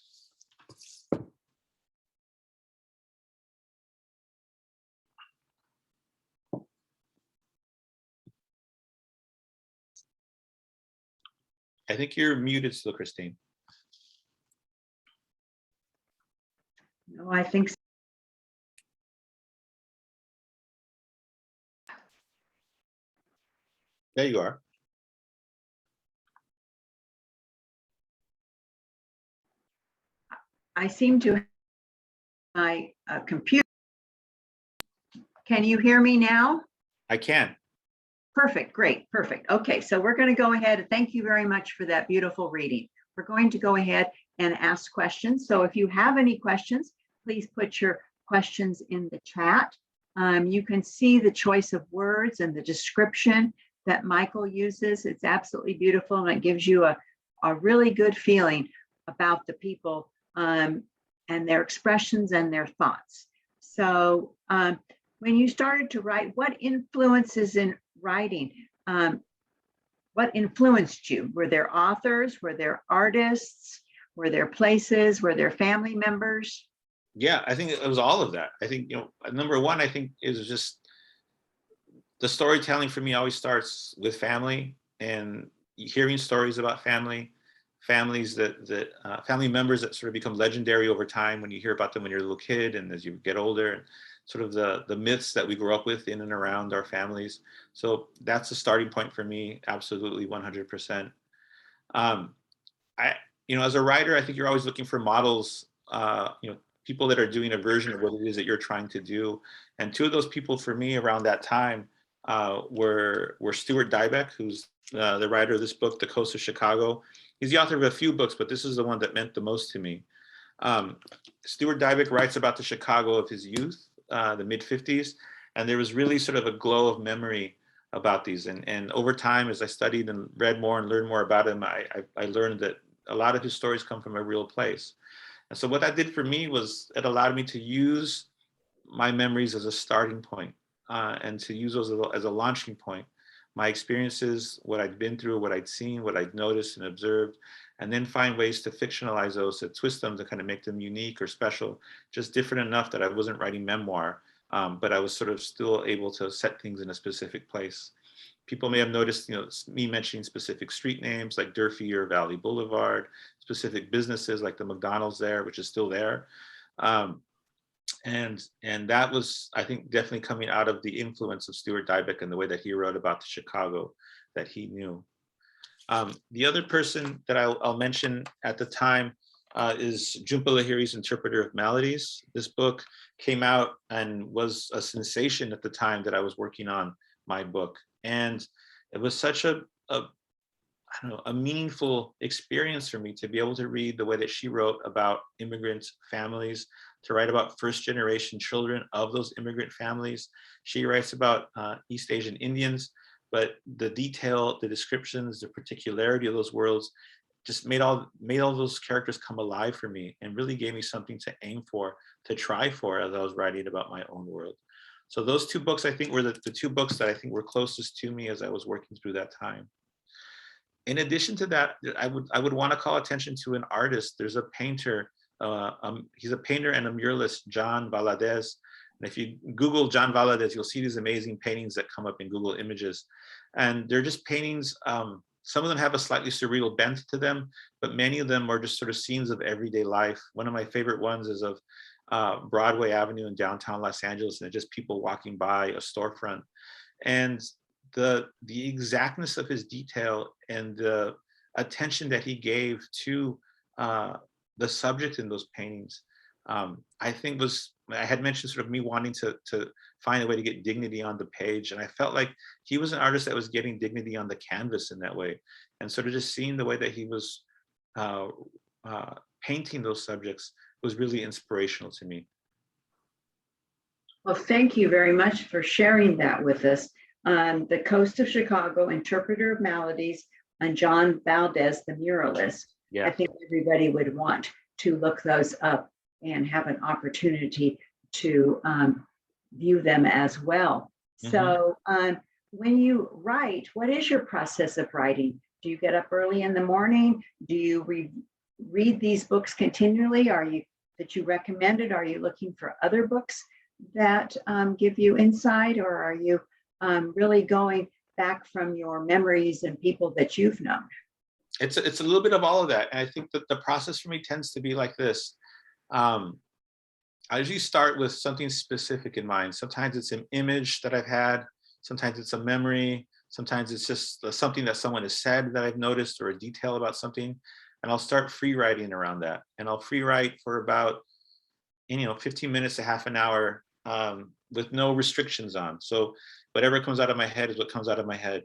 I think you're muted still, Christine.
No, I think so.
There you are.
I seem to have my computer. Can you hear me now?
I can.
Perfect, great, perfect. Okay, so we're going to go ahead. Thank you very much for that beautiful reading. We're going to go ahead and ask questions. So if you have any questions, please put your questions in the chat. You can see the choice of words and the description that Michael uses. It's absolutely beautiful, and it gives you a really good feeling about the people and their expressions and their thoughts. So when you started to write, what influences in writing? What influenced you? Were there authors? Were there artists? Were there places? Were there family members?
Yeah, I think it was all of that. I think, you know, number one, I think is just the storytelling for me always starts with family and hearing stories about family, families family members that sort of become legendary over time when you hear about them when you're a little kid and as you get older, and sort of the myths that we grew up with in and around our families. So that's a starting point for me, absolutely 100%. You know, as a writer, I think you're always looking for models, you know, people that are doing a version of what it is that you're trying to do. And two of those people for me around that time were Stuart Dybek, who's the writer of this book, The Coast of Chicago. He's the author of a few books, but this is the one that meant the most to me. Stuart Dybek writes about the Chicago of his youth, the mid-50s, and there was really sort of a glow of memory about these. And over time, as I studied and read more and learned more about him, I learned that a lot of his stories come from a real place. And so what that did for me was it allowed me to use my memories as a starting point and to use those as a launching point. My experiences, what I'd been through, what I'd seen, what I'd noticed and observed, and then find ways to fictionalize those, to twist them, to kind of make them unique or special, just different enough that I wasn't writing memoir, but I was sort of still able to set things in a specific place. People may have noticed, you know, me mentioning specific street names like Durfee or Valley Boulevard, specific businesses like the McDonald's there, which is still there. And that was, I think, definitely coming out of the influence of Stuart Dybek and the way that he wrote about the Chicago that he knew. The other person that I'll mention at the time is Jhumpa Lahiri's Interpreter of Maladies. This book came out and was a sensation at the time that I was working on my book. And it was such a I don't know, a meaningful experience for me to be able to read the way that she wrote about immigrant families, to write about first generation children of those immigrant families. She writes about East Asian Indians, but the detail, the descriptions, the particularity of those worlds just made all those characters come alive for me, and really gave me something to aim for, to try for, as I was writing about my own world. So those two books, I think, were the two books that I think were closest to me as I was working through that time. In addition to that, I would want to call attention to an artist. There's a painter. He's a painter and a muralist, John Valadez. And if you Google John Valadez, you'll see these amazing paintings that come up in Google Images. And they're just paintings. Some of them have a slightly surreal bent to them, but many of them are just sort of scenes of everyday life. One of my favorite ones is of Broadway Avenue in downtown Los Angeles, and it's just people walking by a storefront. And the exactness of his detail and the attention that he gave to the subject in those paintings, I think I had mentioned sort of me wanting to find a way to get dignity on the page. And I felt like he was an artist that was getting dignity on the canvas in that way. And sort of just seeing the way that he was painting those subjects was really inspirational to me.
Well, thank you very much for sharing that with us. The Coast of Chicago, Interpreter of Maladies, and John Valdez, the muralist.
Yeah.
I think everybody would want to look those up and have an opportunity to view them as well.
Mm-hmm.
So when you write, what is your process of writing? Do you get up early in the morning? Do you read these books continually? That you recommended? Are you looking for other books that give you insight, or are you really going back from your memories and people that you've known?
It's a little bit of all of that. And I think that the process for me tends to be like this. I usually start with something specific in mind. Sometimes it's an image that I've had. Sometimes it's a memory. Sometimes it's just something that someone has said that I've noticed, or a detail about something. And I'll start free writing around that. And I'll free write for about 15 minutes to half an hour with no restrictions on. So whatever comes out of my head is what comes out of my head.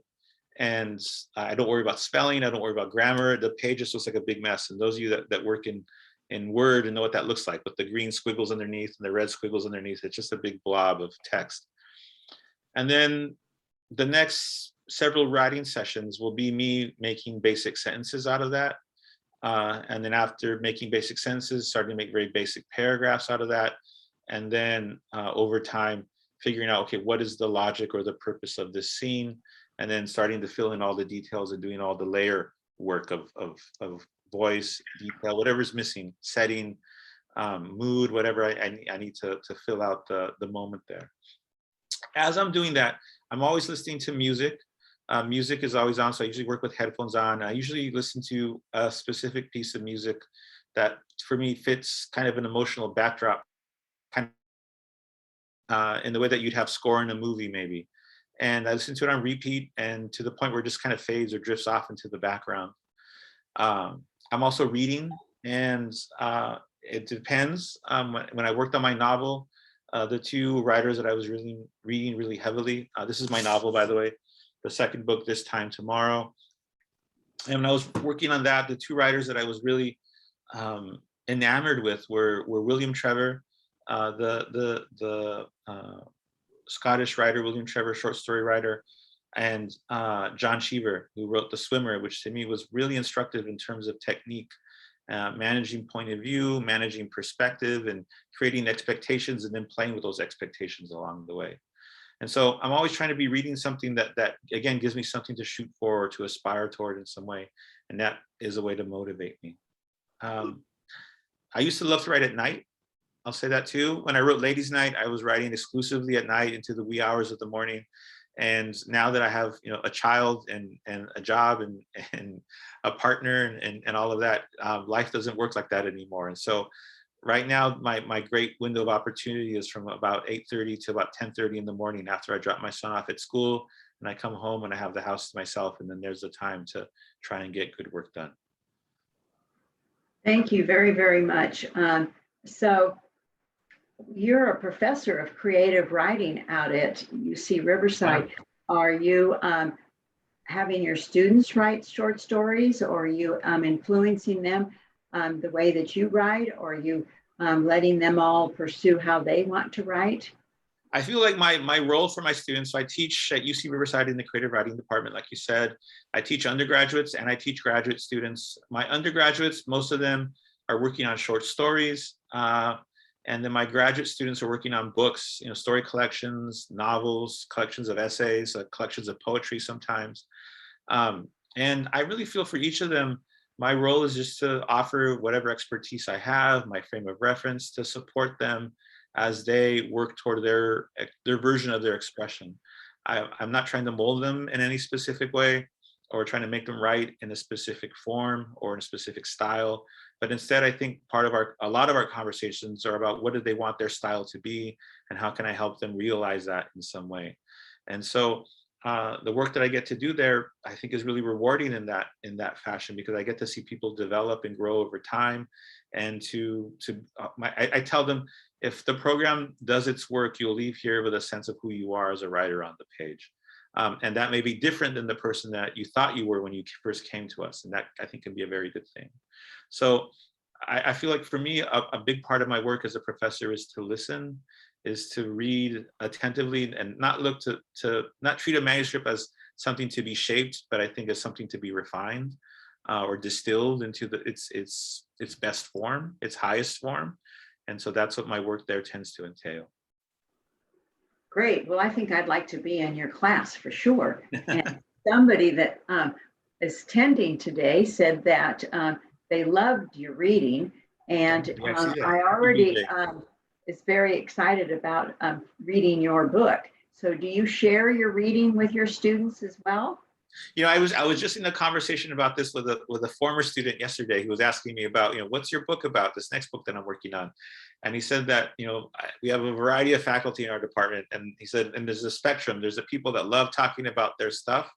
And I don't worry about spelling. I don't worry about grammar. The page just looks like a big mess. And those of you that work in Word and know what that looks like, with the green squiggles underneath and the red squiggles underneath, it's just a big blob of text. And then the next several writing sessions will be me making basic sentences out of that. And then after making basic sentences, starting to make very basic paragraphs out of that. And then over time, figuring out, okay, what is the logic or the purpose of this scene? And then starting to fill in all the details and doing all the layer work of voice, detail, whatever's missing, setting, mood, whatever I need to fill out the moment there. As I'm doing that, I'm always listening to music. Music is always on, so I usually work with headphones on. I usually listen to a specific piece of music that for me fits kind of an emotional backdrop, kind of in the way that you'd have score in a movie maybe. And I listen to it on repeat, and to the point where it just kind of fades or drifts off into the background. I'm also reading, and it depends. When I worked on my novel, the two writers that I was reading really heavily, this is my novel, by the way, the second book, This Time Tomorrow. And when I was working on that, the two writers that I was really enamored with were William Trevor, the Scottish writer, William Trevor, short story writer, and John Cheever, who wrote The Swimmer, which to me was really instructive in terms of technique, managing point of view, managing perspective, and creating expectations, and then playing with those expectations along the way. And so I'm always trying to be reading something that again gives me something to shoot for or to aspire toward in some way, and that is a way to motivate me. I used to love to write at night. I'll say that too. When I wrote Ladies' Night, I was writing exclusively at night into the wee hours of the morning. And now that I have, a child and a job and a partner and all of that, life doesn't work like that anymore. And so right now, my great window of opportunity is from about 8:30 to about 10:30 in the morning after I drop my son off at school, and I come home and I have the house to myself, and then there's the time to try and get good work done.
Thank you very, very much. So you're a professor of creative writing out at UC Riverside. Are you having your students write short stories, or are you influencing them the way that you write, or are you letting them all pursue how they want to write?
I feel like my role for my students, so I teach at UC Riverside in the creative writing department, like you said. I teach undergraduates and I teach graduate students. My undergraduates, most of them are working on short stories. And then my graduate students are working on books, story collections, novels, collections of essays, collections of poetry sometimes. And I really feel for each of them, my role is just to offer whatever expertise I have, my frame of reference, to support them as they work toward their version of their expression. I'm not trying to mold them in any specific way or trying to make them write in a specific form or in a specific style. But instead, I think a lot of our conversations are about what do they want their style to be and how can I help them realize that in some way. And so the work that I get to do there, I think, is really rewarding in that fashion, because I get to see people develop and grow over time. And I tell them, if the program does its work, you'll leave here with a sense of who you are as a writer on the page. And that may be different than the person that you thought you were when you first came to us. And that, I think, can be a very good thing. So I feel like for me, a big part of my work as a professor is to listen, is to read attentively and not look to not treat a manuscript as something to be shaped, but I think as something to be refined or distilled into its best form, its highest form. And so that's what my work there tends to entail.
Great. Well, I think I'd like to be in your class for sure. And somebody that is tending today said that they loved your reading, and I already is very excited about reading your book. So do you share your reading with your students as well?
I was just in a conversation about this with a former student yesterday who was asking me about, what's your book about, this next book that I'm working on? And he said that, we have a variety of faculty in our department. And he said, and there's a spectrum. There's the people that love talking about their stuff,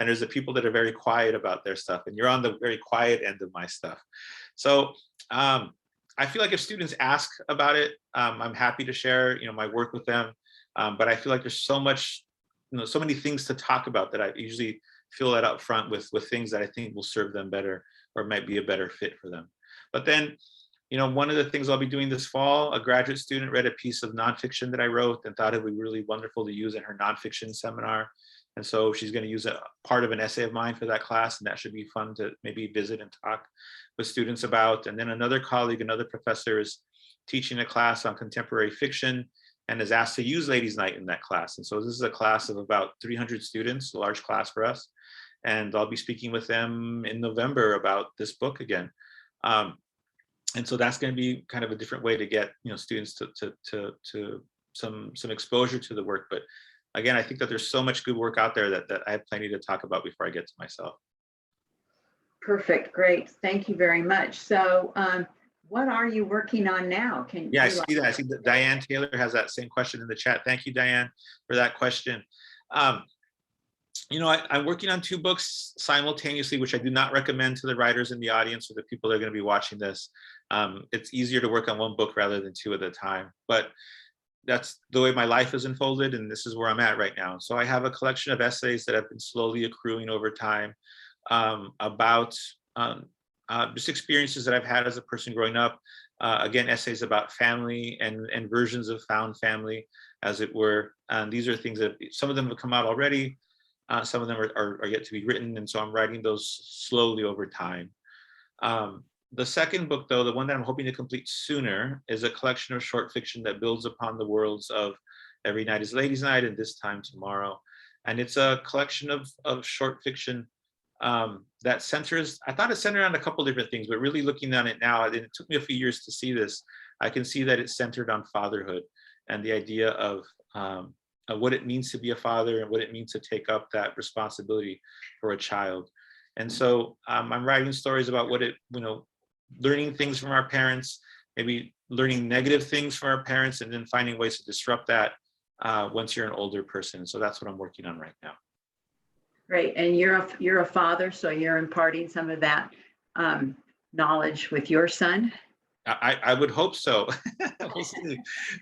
and there's the people that are very quiet about their stuff. And you're on the very quiet end of my stuff. So I feel like if students ask about it, I'm happy to share, my work with them. But I feel like there's so much, so many things to talk about that I usually fill that up front with things that I think will serve them better or might be a better fit for them. But then, one of the things I'll be doing this fall, a graduate student read a piece of nonfiction that I wrote and thought it would be really wonderful to use in her nonfiction seminar. And so she's going to use a part of an essay of mine for that class, and that should be fun to maybe visit and talk with students about. And then another colleague, another professor, is teaching a class on contemporary fiction and is asked to use Ladies' Night in that class. And so this is a class of about 300 students, a large class for us. And I'll be speaking with them in November about this book again. And so that's going to be kind of a different way to get students to some exposure to the work. But again, I think that there's so much good work out there that I have plenty to talk about before I get to myself.
Perfect. Great. Thank you very much. So what are you working on now?
I see that. I see that Diane Taylor has that same question in the chat. Thank you, Diane, for that question. I'm working on 2 books simultaneously, which I do not recommend to the writers in the audience or the people that are going to be watching this. It's easier to work on 1 book rather than 2 at a time. But that's the way my life is unfolded, and this is where I'm at right now. So I have a collection of essays that have been slowly accruing over time about just experiences that I've had as a person growing up. Again, essays about family and versions of found family, as it were. And these are things that some of them have come out already. Some of them are yet to be written, and so I'm writing those slowly over time. The second book, though, the one that I'm hoping to complete sooner, is a collection of short fiction that builds upon the worlds of Every Night is Ladies' Night and This Time Tomorrow. And it's a collection of short fiction that centers, I thought it centered on a couple different things, but really looking at it now, and it took me a few years to see this, I can see that it's centered on fatherhood and the idea of what it means to be a father and what it means to take up that responsibility for a child. And so I'm writing stories about what it, learning things from our parents, maybe learning negative things from our parents, and then finding ways to disrupt that once you're an older person. So that's what I'm working on right now. Great.
And you're a father, so you're imparting some of that knowledge with your son?
I would hope so.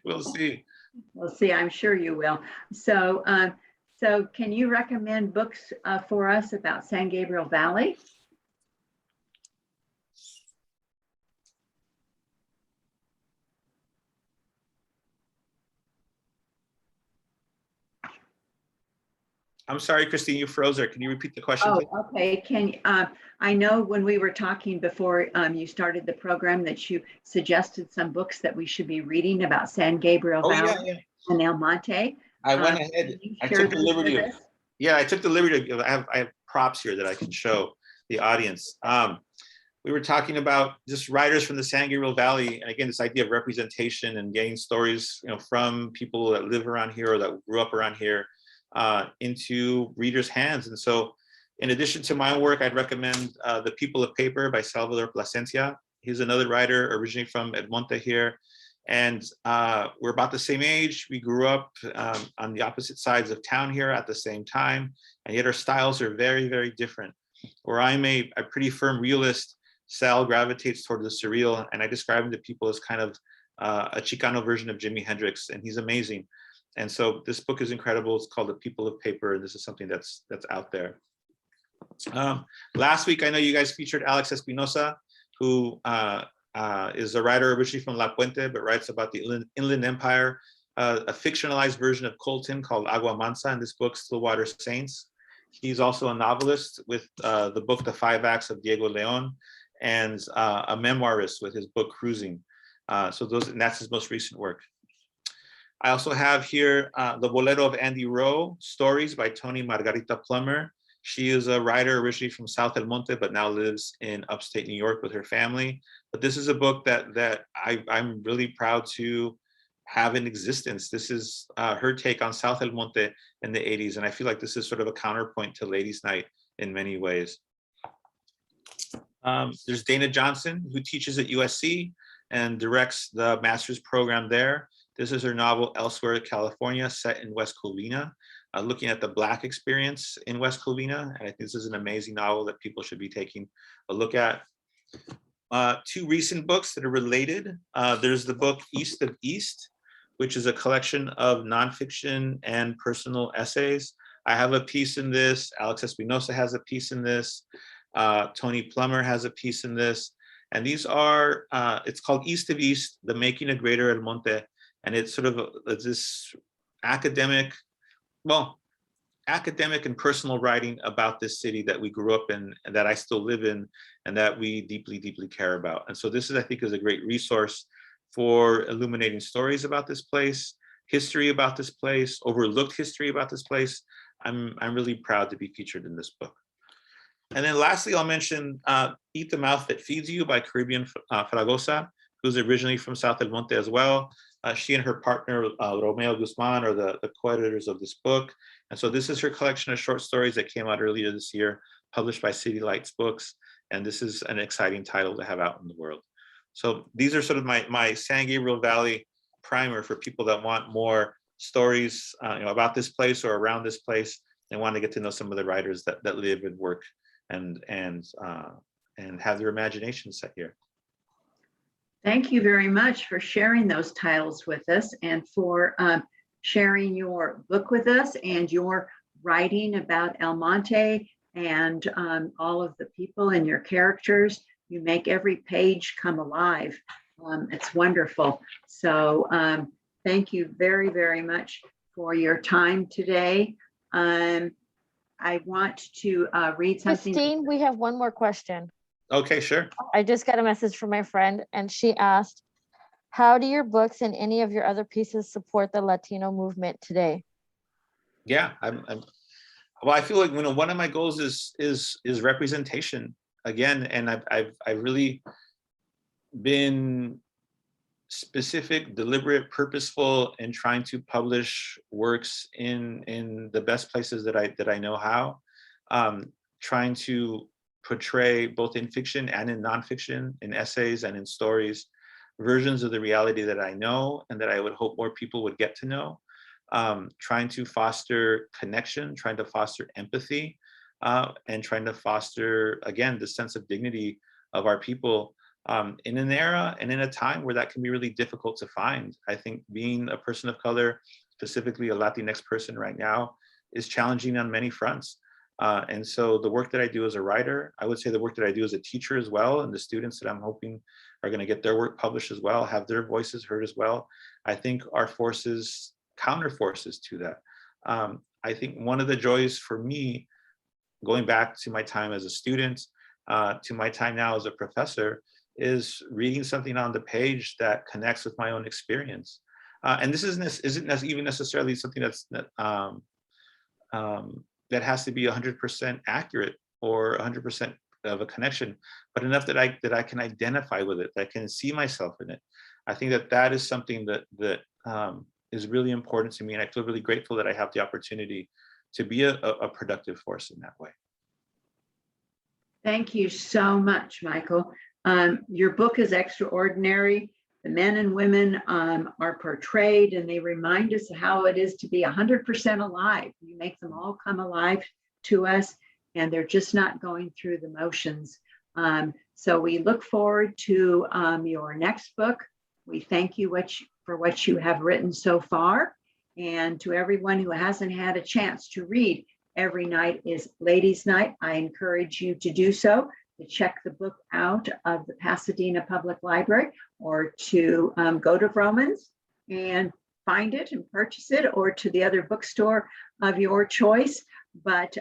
We'll see.
We'll see. I'm sure you will. So So can you recommend books for us about San Gabriel Valley?
I'm sorry, Christine, you froze there. Can you repeat the question,
Oh,
please?
okay. I know when we were talking before you started the program that you suggested some books that we should be reading about San Gabriel
Oh,
Valley
yeah.
and El Monte.
I went ahead.
Can you
I
share
took the
those
liberty
with
of,
us?
yeah, I took the liberty of, I have props here that I can show the audience. We were talking about just writers from the San Gabriel Valley, and again, this idea of representation and getting stories, from people that live around here or that grew up around here into readers' hands. And so, in addition to my work, I'd recommend The People of Paper by Salvador Plasencia. He's another writer originally from El Monte here. And we're about the same age. We grew up on the opposite sides of town here at the same time, and yet our styles are very, very different. Where I'm a pretty firm realist, Sal gravitates toward the surreal, and I describe him to people as kind of a Chicano version of Jimi Hendrix, and he's amazing. And so this book is incredible. It's called The People of Paper, and this is something that's out there. Last week, I know you guys featured Alex Espinosa, who is a writer originally from La Puente, but writes about the Inland Empire, a fictionalized version of Colton called Agua Mansa in this book, Stillwater Saints. He's also a novelist with the book The Five Acts of Diego Leon, and a memoirist with his book Cruising. And that's his most recent work. I also have here The Bolero of Andy Rowe, Stories by Tony Margarita Plummer. She is a writer originally from South El Monte, but now lives in upstate New York with her family. But this is a book that I'm really proud to have in existence. This is her take on South El Monte in the 80s. And I feel like this is sort of a counterpoint to Ladies' Night in many ways. There's Dana Johnson, who teaches at USC and directs the master's program there. This is her novel, Elsewhere, California, set in West Covina, looking at the Black experience in West Covina. And I think this is an amazing novel that people should be taking a look at. Two recent books that are related. There's the book East of East, which is a collection of nonfiction and personal essays. I have a piece in this. Alex Espinosa has a piece in this. Tony Plummer has a piece in this. And these are, it's called East of East, The Making of Greater El Monte. And it's sort of this academic and personal writing about this city that we grew up in and that I still live in and that we deeply, deeply care about. And so this is, I think, is a great resource for illuminating stories about this place, history about this place, overlooked history about this place. I'm really proud to be featured in this book. And then lastly, I'll mention Eat the Mouth That Feeds You by Caribbean Fragosa, who's originally from South El Monte as well. She and her partner, Romeo Guzman, are the co-editors of this book. And so this is her collection of short stories that came out earlier this year, published by City Lights Books. And this is an exciting title to have out in the world. So these are sort of my San Gabriel Valley primer for people that want more stories about this place or around this place and want to get to know some of the writers that live and work and have their imagination set here.
Thank you very much for sharing those titles with us and for sharing your book with us and your writing about El Monte and all of the people and your characters. You make every page come alive. It's wonderful. So thank you very, very much for your time today. I want to read something.
Christine, we have one more question.
Okay, sure.
I just got a message from my friend and she asked, how do your books and any of your other pieces support the Latino movement today?
Yeah, well, I feel like one of my goals is representation again, and I've really been specific, deliberate, purposeful in trying to publish works in the best places that I know how, trying to portray both in fiction and in nonfiction, in essays and in stories, versions of the reality that I know and that I would hope more people would get to know, trying to foster connection, trying to foster empathy, and trying to foster, again, the sense of dignity of our people in an era and in a time where that can be really difficult to find. I think being a person of color, specifically a Latinx person right now, is challenging on many fronts. And so the work that I do as a writer, I would say the work that I do as a teacher as well, and the students that I'm hoping are going to get their work published as well, have their voices heard as well, I think are forces, counter forces to that. I think one of the joys for me, going back to my time as a student, to my time now as a professor, is reading something on the page that connects with my own experience. And this isn't even necessarily something that's that has to be 100% accurate or 100% of a connection, but enough that I can identify with it, that I can see myself in it. I think that is something that is really important to me, and I feel really grateful that I have the opportunity to be a productive force in that way.
Thank you so much, Michael. Your book is extraordinary. The men and women are portrayed, and they remind us how it is to be 100% alive. You make them all come alive to us, and they're just not going through the motions. So we look forward to your next book. We thank you for what you have written so far. And to everyone who hasn't had a chance to read Every Night is Ladies' Night, I encourage you to do so, to check the book out of the Pasadena Public Library, or to go to Vroman's and find it and purchase it, or to the other bookstore of your choice. But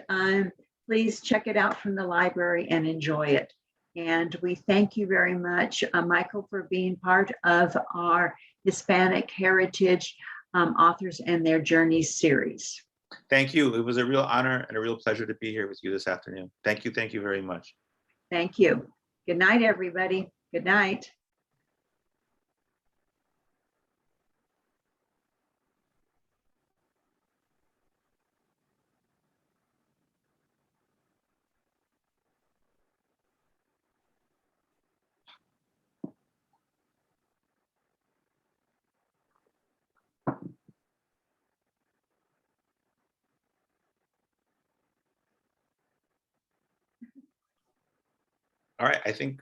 please check it out from the library and enjoy it. And we thank you very much, Michael, for being part of our Hispanic Heritage Authors and Their Journeys series.
Thank you. It was a real honor and a real pleasure to be here with you this afternoon. Thank you. Thank you very much.
Thank you. Good night, everybody. Good night.
All right, I think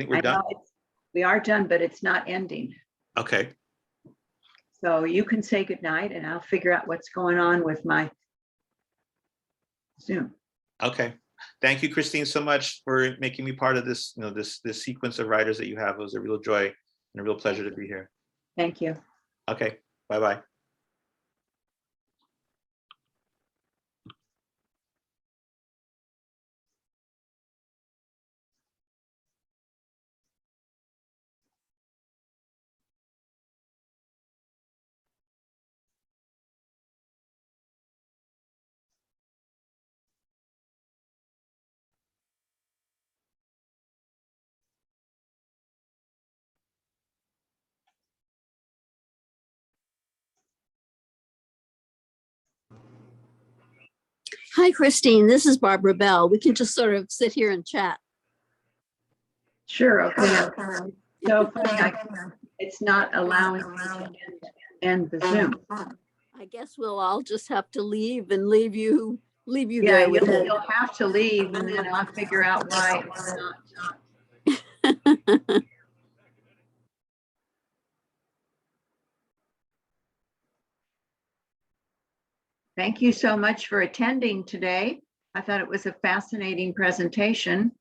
we're done.
We are done, but it's not ending.
Okay.
So you can say goodnight, and I'll figure out what's going on with my Zoom.
Okay. Thank you, Christine, so much for making me part of this, this sequence of writers that you have. It was a real joy and a real pleasure to be here.
Thank you.
Okay. Bye-bye.
Hi, Christine. This is Barbara Bell. We can just sort of sit here and chat.
Sure. Okay. So funny, it's not allowing me to end the Zoom.
I guess we'll all just have to leave and leave you
Yeah,
there with it.
you'll have to leave, and then I'll figure out why it's not. Thank you so much for attending today. I thought it was a fascinating presentation.